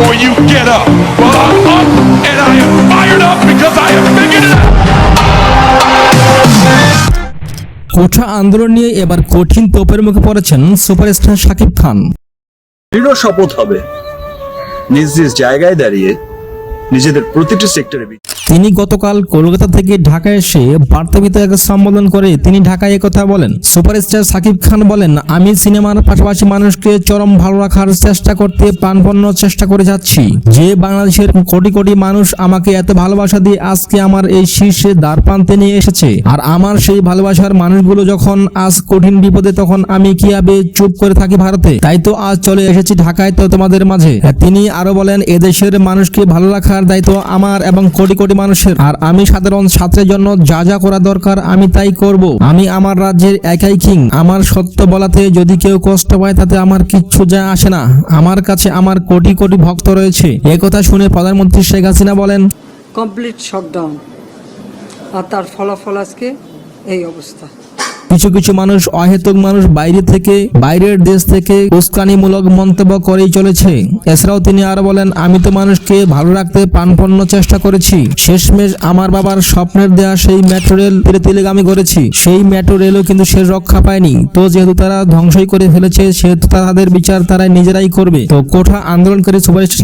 or you get up. Well, I'm up and I am fired up because I have figured it out. কোঠা আন্দোলন নিয়ে এবার কঠিন তোপের মুখে পড়েছেন সুপারস্টার শাকিব খান। দৃঢ় শপথ হবে নিজ নিজ জায়গায় দাঁড়িয়ে নিজেদের প্রতিটি সেক্টরে। তিনি গতকাল কলকাতা থেকে ঢাকায় এসে বার্তাভিত্তিক এক সম্বোধন করে তিনি ঢাকায় একথা বলেন। সুপারস্টার শাকিব খান বলেন, আমি সিনেমার পাশাপাশি মানুষকে চরম ভালো রাখার চেষ্টা করতে প্রাণপন্ন চেষ্টা করে যাচ্ছি। যে বাংলাদেশের কোটি কোটি মানুষ আমাকে এত ভালোবাসা দিয়ে আজকে আমার এই শীর্ষে দ্বারপ্রান্তে নিয়ে এসেছে, আর আমার সেই ভালোবাসার মানুষগুলো যখন আজ কঠিন বিপদে তখন আমি কিভাবে চুপ করে থাকি ভারতে, তাই তো আজ চলে এসেছি ঢাকায় তো তোমাদের মাঝে। তিনি আরো বলেন, এদেশের মানুষকে ভালো রাখার দায়িত্ব আমার এবং কোটি কোটি মানুষের, আর আমি সাধারণ ছাত্রের জন্য যা যা করা দরকার আমি তাই করব। আমি আমার রাজ্যের একাই কিং। আমার সত্য বলাতে যদি কেউ কষ্ট পায় তাতে আমার কিচ্ছু যায় আসে না। আমার কাছে আমার কোটি কোটি ভক্ত রয়েছে। একথা শুনে প্রধানমন্ত্রী শেখ হাসিনা বলেন, কমপ্লিট শটডাউন, আর তার ফলাফল আজকে এই অবস্থা। কিছু কিছু মানুষ, অহেতুক মানুষ বাইরে থেকে, বাইরের দেশ থেকে উস্কানিমূলক মন্তব্য করেই চলেছে। এছাড়াও তিনি আরো বলেন, আমি তো মানুষকে ভালো রাখতে প্রাণপন্ন চেষ্টা করেছি। শেষমেশ আমার বাবার স্বপ্নের দেয়া সেই মেট্রো রেল তিলে তিলে আমি করেছি। সেই মেট্রো রেলও কিন্তু সে রক্ষা পায়নি। তো যেহেতু তারা ধ্বংসই করে ফেলেছে, সেহেতু তাদের বিচার তারা নিজেরাই করবে। তো কোঠা আন্দোলনকারী সুপারস্টার